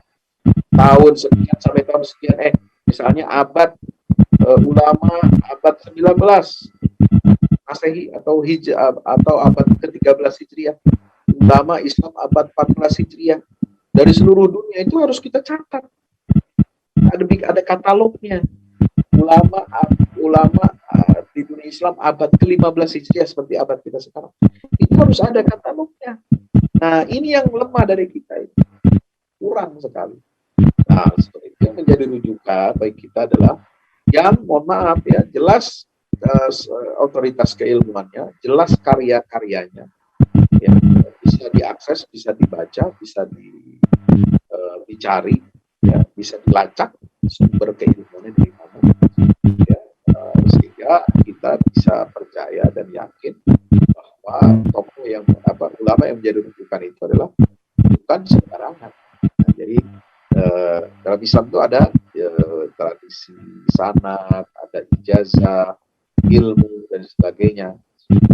Tahun sekian sampai tahun sekian, misalnya abad ulama abad 19 Masehi atau abad ke-13 Hijriah. Ulama Islam abad 14 Hijriah. Dari seluruh dunia itu harus kita catat. Ada katalognya. Ulama di dunia Islam abad ke-15 Hijriah seperti abad kita sekarang. Itu harus ada katalognya. Nah, ini yang lemah dari kita itu. Kurang sekali. Nah, seperti itu yang menjadi rujukan bagi kita adalah yang, mohon maaf ya, jelas otoritas keilmuannya, jelas karya-karyanya, ya, bisa diakses, bisa dibaca, bisa dicari, ya, bisa dilacak sumber keilmuannya dari mana, ya, sehingga kita bisa percaya dan yakin bahwa tokoh yang ulama yang menjadi rujukan itu adalah bukan sembarangan. Nah, jadi dalam Islam itu ada tradisi sanad, ada ijazah, ilmu dan sebagainya,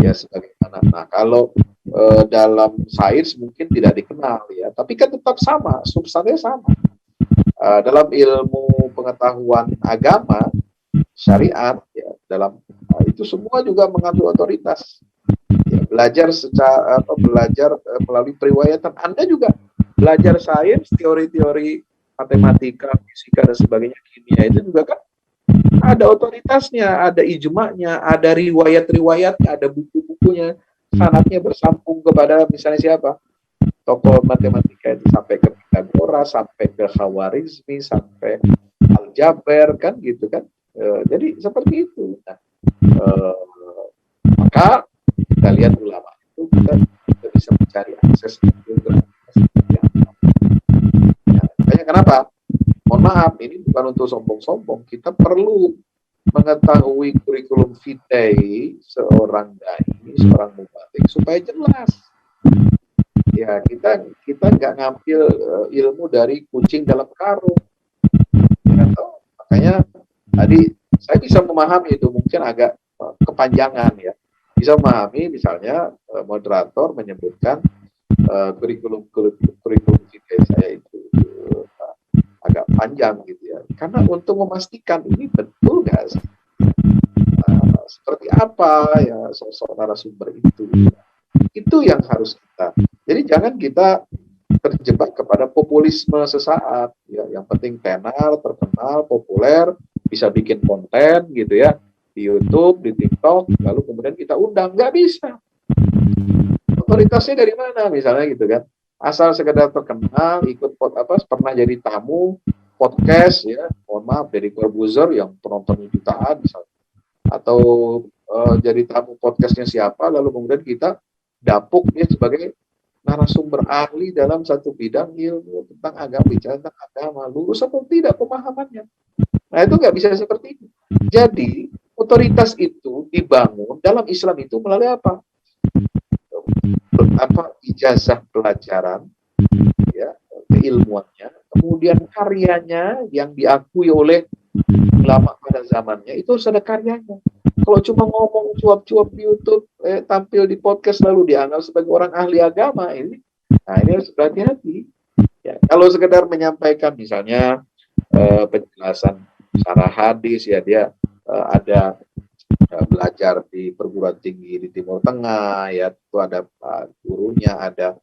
ya, sebagaimana. Nah, kalau dalam sains mungkin tidak dikenal, ya, tapi kan tetap sama, substansinya sama. Dalam ilmu pengetahuan agama, syariat, ya, dalam itu semua juga mengambil otoritas. Ya, belajar melalui periwayatan. Anda juga belajar sains, teori-teori matematika, fisika dan sebagainya, kimia, itu juga kan ada otoritasnya, ada ijma'nya, ada riwayat-riwayatnya, ada buku-bukunya, sanadnya bersambung kepada misalnya siapa? Tokoh matematika itu sampai ke Pythagoras, sampai ke Khawarizmi, sampai Aljaber, kan gitu kan. Jadi seperti itu. Nah, maka kita lihat ulama itu kita bisa mencari akses kenapa? Mohon maaf, ini bukan untuk sombong-sombong. Kita perlu mengetahui kurikulum vitae seorang dai, seorang mubaligh supaya jelas. Ya, kita nggak ngambil ilmu dari kucing dalam karung. Makanya tadi saya bisa memahami itu, mungkin agak kepanjangan, ya. Bisa memahami misalnya moderator menyebutkan kurikulum vitae saya itu agak panjang gitu ya, karena untuk memastikan ini betul nggak sih, seperti apa ya sosok narasumber itu yang harus kita. Jadi jangan kita terjebak kepada populisme sesaat, ya, yang penting tenar, terkenal, populer, bisa bikin konten gitu ya di YouTube, di TikTok, lalu kemudian kita undang. Nggak bisa. Otoritasnya dari mana misalnya gitu kan? Asal sekedar terkenal, ikut pernah jadi tamu podcast, ya, mohon maaf, dari Corbuzier yang penontonnya jutaan misalnya, atau jadi tamu podcastnya siapa, lalu kemudian kita dapuk dia sebagai narasumber ahli dalam satu bidang ilmu tentang agama, bicara tentang agama, lurus atau tidak pemahamannya. Nah, itu nggak bisa seperti itu. Jadi otoritas itu dibangun dalam Islam itu melalui apa? Ijazah pelajaran, ya, keilmuannya, kemudian karyanya yang diakui oleh ulama pada zamannya, itu harus ada karyanya. Kalau cuma ngomong cuap-cuap di YouTube, tampil di podcast lalu dianggap sebagai orang ahli agama, ini harus berhati-hati. Ya, kalau sekedar menyampaikan misalnya penjelasan secara hadis, ya dia ada belajar di perguruan tinggi di Timur Tengah, ya itu ada gurunya, ada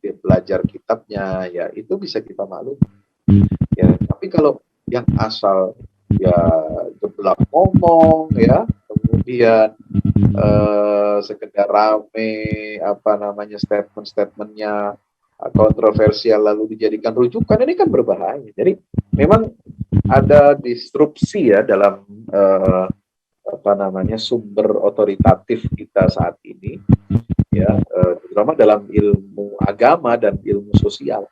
dia belajar kitabnya, ya itu bisa kita maklumi. Ya, tapi kalau yang asal ya jeblak ngomong, ya kemudian sekedar rame apa namanya statement-statementnya kontroversial lalu dijadikan rujukan, ini kan berbahaya. Jadi memang ada disrupsi ya dalam apa namanya sumber otoritatif kita saat ini, ya terutama dalam ilmu agama dan ilmu sosial.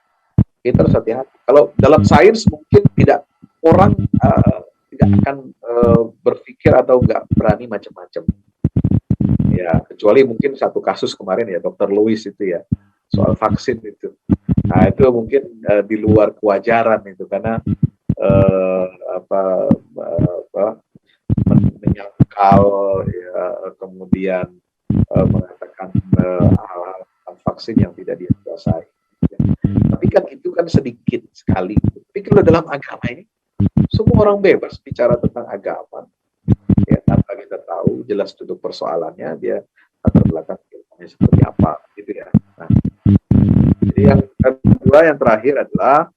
Kita harus hati-hati. Kalau dalam sains mungkin tidak, orang tidak akan berpikir atau nggak berani macam-macam. Ya, kecuali mungkin satu kasus kemarin ya, Dr. Lewis itu ya, soal vaksin itu. Nah, itu mungkin di luar kewajaran itu, karena menyangkal ya, kemudian mengatakan hal-hal vaksin yang tidak dia kuasai. Ya. Tapi kan itu kan sedikit sekali. Tapi kalau dalam agama ini, semua orang bebas bicara tentang agama. Ya, tanpa kita tahu jelas duduk persoalannya, dia latar belakang ilmunya seperti apa, gitu ya. Nah, jadi yang kedua, yang terakhir adalah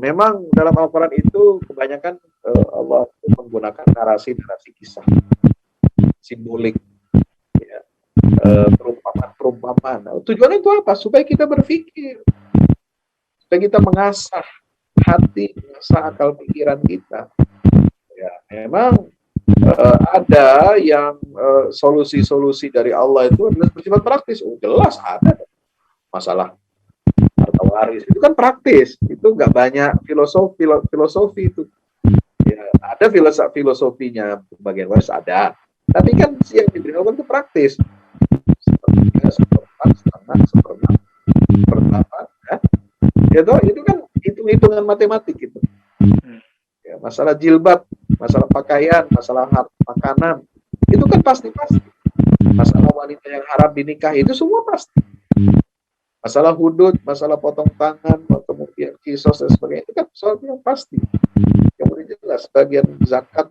memang dalam Al-Quran itu kebanyakan Allah menggunakan narasi-narasi kisah, simbolik, ya, perumpamaan. Nah, tujuannya itu apa? Supaya kita berpikir, supaya kita mengasah hati, mengasah akal pikiran kita. Ya, memang ada yang solusi-solusi dari Allah itu adalah bersifat praktis. Oh, jelas ada masalah harta waris, itu kan praktis, itu nggak banyak filosofi itu. Ya, ada filosofinya bagian waris ada, tapi kan yang diberi Allah itu praktis. Sepertiga, seperempat, setengah, seperempat, seperempat, ya. Itu kan hitung-hitungan matematik itu. Ya, masalah jilbab, masalah pakaian, masalah makanan, itu kan pasti. Masalah wanita yang haram dinikahi itu semua pasti. Masalah hudud, masalah potong tangan, kemudian kisos dan sebagainya, itu kan soal yang pasti. Kemudian jelas bagian zakat,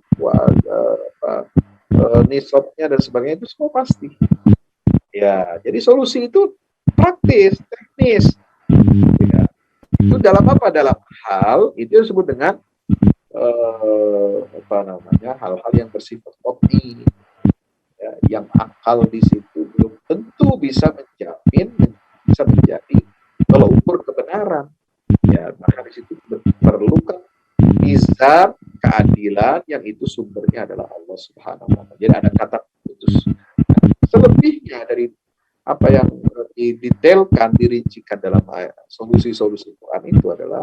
nisabnya dan sebagainya itu semua pasti. Ya, jadi solusi itu praktis, teknis. Ya. Itu dalam apa? Dalam hal itu disebut dengan hal-hal yang bersifat qat'i, ya, yang akal di situ belum tentu bisa menjadi kalau ukur kebenaran. Ya, maka di situ diperlukan mizan keadilan yang itu sumbernya adalah Allah Subhanahu wa Ta'ala. Jadi ada kata putus. Selebihnya dari apa yang didetailkan, dirincikan dalam solusi-solusi Quran itu adalah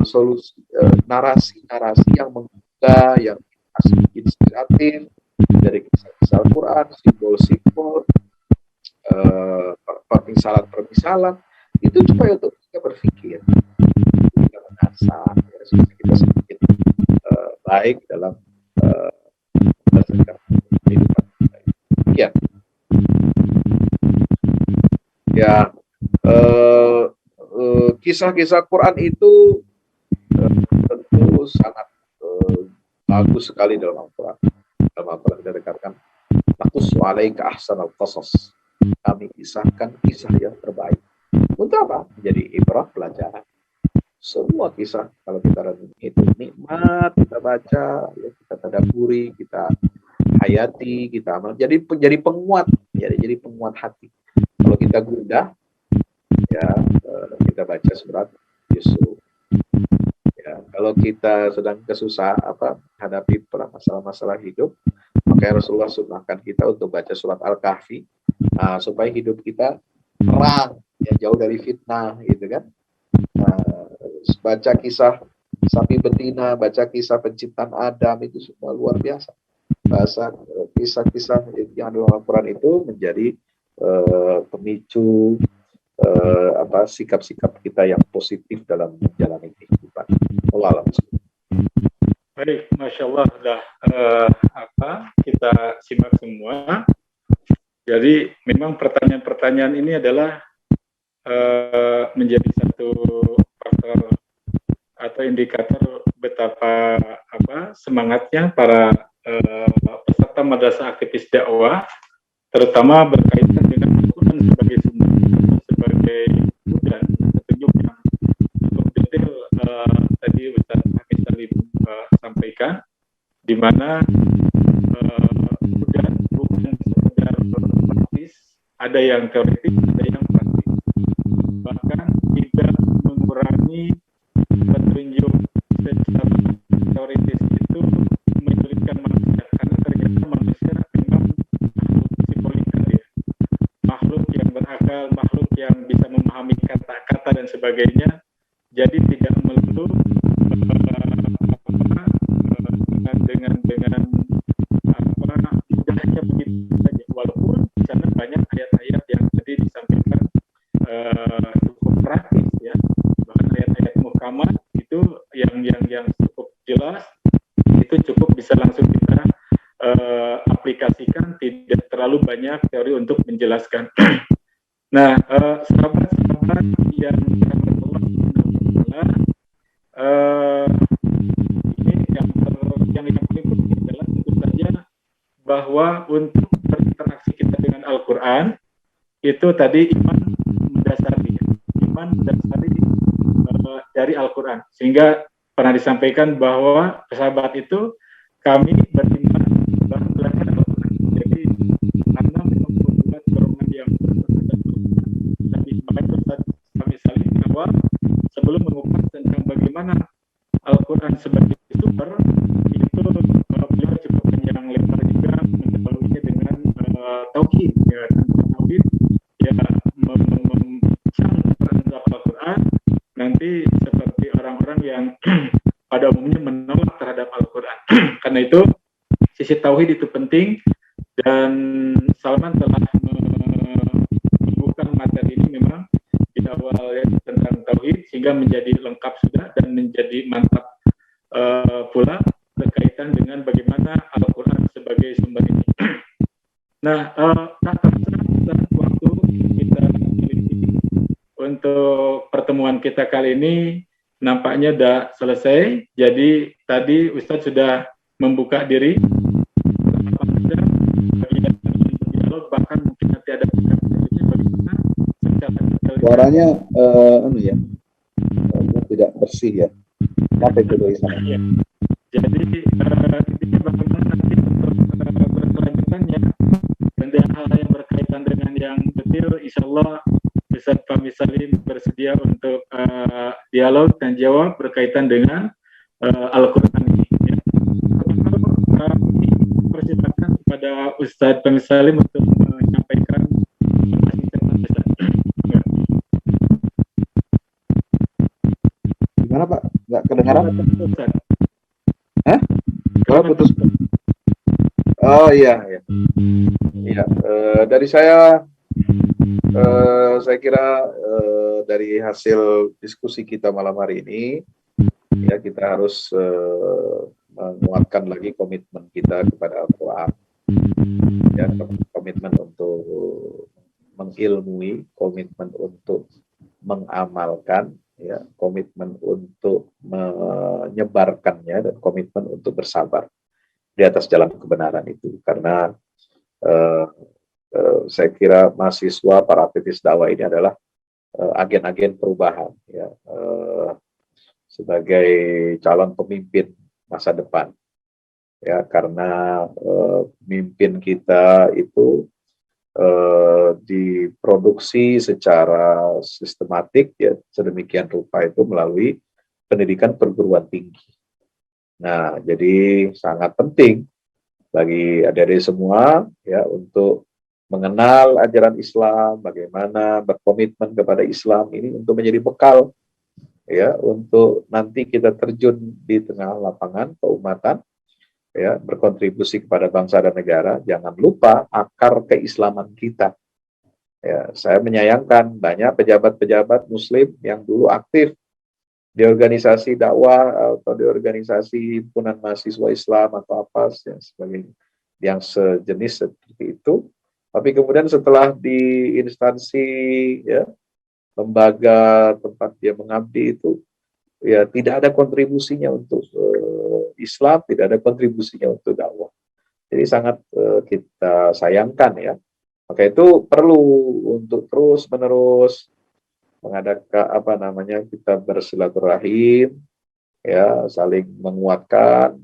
solusi narasi-narasi yang menggugah, yang inspiratif dari kisah-kisah Al-Quran, simbol-simbol, permisalan, itu supaya untuk kita berpikir, kita mengasah, ya, supaya kita sedikit baik dalam kehidupan kita. Ya, ya, kisah-kisah Quran itu tentu sangat bagus sekali dalam Al-Quran. Dalam Al-Quran kita dekatkan, "Naqussu 'alaika ahsanal qasas." Kami kisahkan kisah yang terbaik. Untuk apa? Menjadi ibrah, pelajaran. Semua kisah kalau kita renungi itu nikmat, kita baca, ya, kita tadabburi, kita hayati, kita amal. Jadi penguat, jadi penguat hati. Kalau kita gundah, ya kita baca surat Yusuf. Ya, kalau kita sedang kesusahan hadapi masalah-masalah hidup, maka Rasulullah sunnahkan kita untuk baca surat Al-Kahfi, supaya hidup kita terang, ya, jauh dari fitnah, gitu kan. Baca kisah sapi betina, baca kisah penciptaan Adam, itu semua luar biasa. Bahasa kisah-kisah yang dalam Al-Quran itu menjadi pemicu sikap-sikap kita yang positif dalam menjalani kehidupan. Allah. Baik, Masya Allah, sudah kita simak semua. Jadi memang pertanyaan-pertanyaan ini adalah menjadi satu indikator betapa semangatnya para peserta madrasah aktivis dakwah, terutama berkaitan dengan Al-Quran sebagai sumber, sebagai dan petunjuk yang cukup detail tadi Ustaz Hafiz Salim sampaikan, di mana bukan sekedar praktis, ada yang teoritis, ada yang praktis, bahkan tidak mengurangi petunjuk secara teoritis itu menyulitkan manusia, karena ternyata manusia memang makhluk psikologis ya, makhluk yang berakal, makhluk yang bisa memahami kata-kata dan sebagainya. Jadi tidak melulu dengan mudahnya begitu saja, walaupun di sana banyak ayat-ayat yang tadi disampaikan cukup praktis ya, bahkan ayat-ayat muhkamat itu yang cukup jelas, itu cukup bisa langsung kita aplikasikan, tidak terlalu banyak teori untuk menjelaskan. Nah, sahabat-sahabat yang ini yang paling penting adalah tentu saja bahwa untuk berinteraksi kita dengan Al-Quran itu tadi iman mendasari dari Al-Quran, sehingga pernah disampaikan bahwa sahabat itu kami beriman baru belajar Al-Quran. Jadi karena memang membuat dorongan yang terhadap Al-Quran, tapi makanya kami saling bahwa sebelum mengupas tentang bagaimana Al-Quran sebagai sumber, itu beliau cukup yang lebar juga mendahulunya dengan tauhid ya, tauhid ya, terhadap Al-Quran, nanti seperti orang-orang yang pada umumnya menolak terhadap Al-Quran. Karena itu sisi tauhid itu penting, dan Salman telah membuka materi ini memang di awal ya, tentang tauhid, sehingga menjadi lengkap sudah dan menjadi mantap pula berkaitan dengan bagaimana Al-Quran sebagai sumber ini. Nah, tak terasa waktu kita miliki untuk pertemuan kita kali ini nampaknya sudah selesai. Jadi tadi Ustadz sudah membuka diri, bahkan mungkin nanti ada bagaimana suaranya tidak bersih ya. Apa itu dari sana? Ya. Jadi intinya bagaimana nanti untuk berkelanjutannya dan hal yang berkaitan dengan yang detail, insya Allah Ustaz Fahmi Salim bersedia untuk dialog dan jawab berkaitan dengan Al-Quran ini. Ya. Kami persilakan kepada Ustaz Fahmi Salim untuk menyampaikan. Gimana Pak? Nggak kedengaran? Hah? Kalau putus. Oh iya. Dari saya kira dari hasil diskusi kita malam hari ini, ya kita harus menguatkan lagi komitmen kita kepada Al-Quran, ya, komitmen untuk mengilmui, komitmen untuk mengamalkan, ya, komitmen untuk menyebarkannya, dan komitmen untuk bersabar di atas jalan kebenaran itu. Karena saya kira mahasiswa, para aktivis dakwah ini adalah agen-agen perubahan, ya, sebagai calon pemimpin masa depan, ya, karena pemimpin kita itu diproduksi secara sistematik, ya, sedemikian rupa itu melalui pendidikan perguruan tinggi. Nah, jadi sangat penting bagi adik-adik semua, ya, untuk mengenal ajaran Islam, bagaimana berkomitmen kepada Islam ini untuk menjadi bekal, ya, untuk nanti kita terjun di tengah lapangan keumatan, ya, berkontribusi kepada bangsa dan negara. Jangan lupa akar keislaman kita. Ya, saya menyayangkan banyak pejabat-pejabat Muslim yang dulu aktif di organisasi dakwah atau di organisasi himpunan mahasiswa Islam atau apa yang sebagainya, yang sejenis seperti itu. Tapi kemudian setelah di instansi, ya, lembaga tempat dia mengabdi itu ya tidak ada kontribusinya untuk Islam, tidak ada kontribusinya untuk dakwah. Jadi sangat kita sayangkan ya. Maka itu perlu untuk terus-menerus mengadakan kita bersilaturahim, ya, saling menguatkan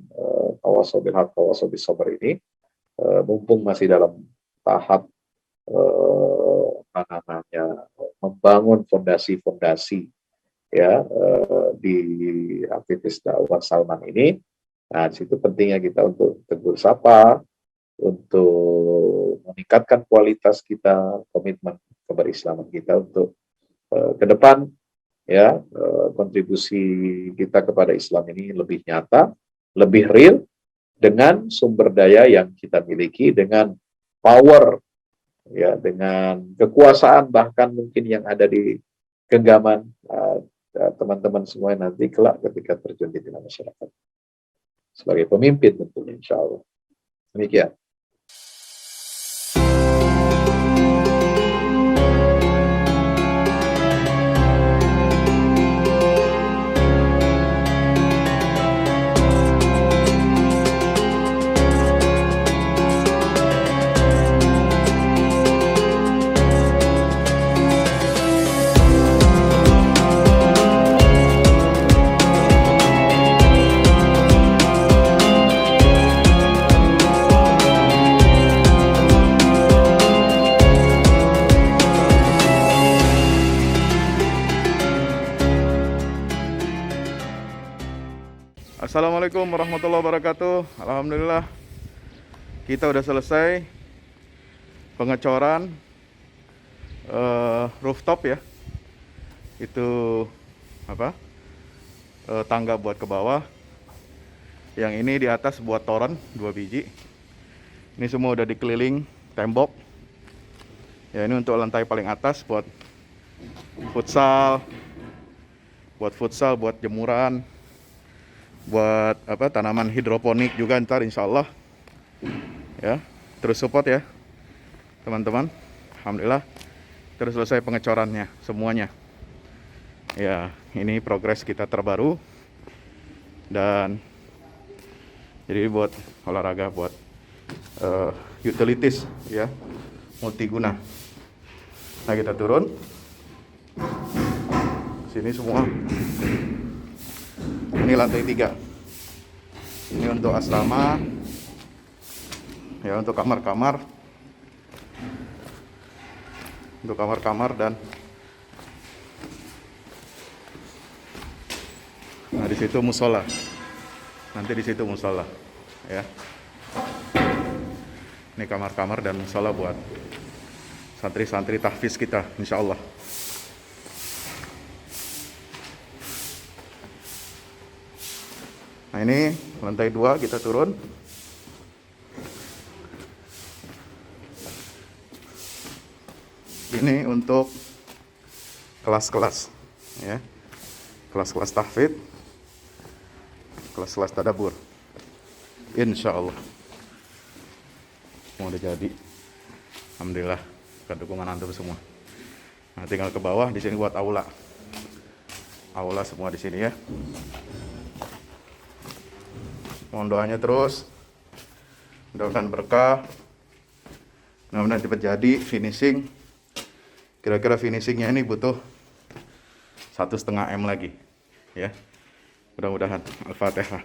tawasau bil haq, tawasau bis sabr ini, mumpung masih dalam tahap membangun fondasi-fondasi, ya, di aktivis dakwah Salman ini. Nah, di situ pentingnya kita untuk tegur sapa, untuk meningkatkan kualitas kita, komitmen keberislaman kita untuk ke depan, ya, kontribusi kita kepada Islam ini lebih nyata, lebih real, dengan sumber daya yang kita miliki, dengan power, ya, dengan kekuasaan bahkan mungkin yang ada di genggaman teman-teman semua nanti kelak ketika terjun di tengah masyarakat sebagai pemimpin tentunya, insya Allah. Demikian. Assalamualaikum warahmatullahi wabarakatuh. Alhamdulillah kita udah selesai pengecoran rooftop ya. Itu tangga buat ke bawah. Yang ini di atas buat toren 2 biji. Ini semua udah dikeliling tembok. Ya, ini untuk lantai paling atas buat futsal, buat jemuran, buat tanaman hidroponik juga ntar insya Allah ya. Terus support ya teman-teman. Alhamdulillah terus selesai pengecorannya semuanya ya. Ini progres kita terbaru, dan jadi buat olahraga, buat utilities ya, multiguna. Nah, kita turun sini semua. Ini lantai 3. Ini untuk asrama, ya, untuk kamar-kamar, dan nah di situ musola. Nanti di situ musola, ya. Ini kamar-kamar dan musola buat santri-santri tahfiz kita, insya Allah. Nah, ini lantai 2 kita turun. Ini untuk kelas-kelas ya. Kelas-kelas tahfidz, kelas-kelas tadabbur. Insya Allah mau udah jadi. Alhamdulillah berkat dukungan antum semua. Nah, tinggal ke bawah, di sini buat aula. Aula semua di sini ya. Mohon doanya terus, mudah-mudahan berkah, mudah-mudahan cepat jadi finishing. Kira-kira finishingnya ini butuh 1,5 M lagi, ya. Mudah-mudahan. Al-Fatihah.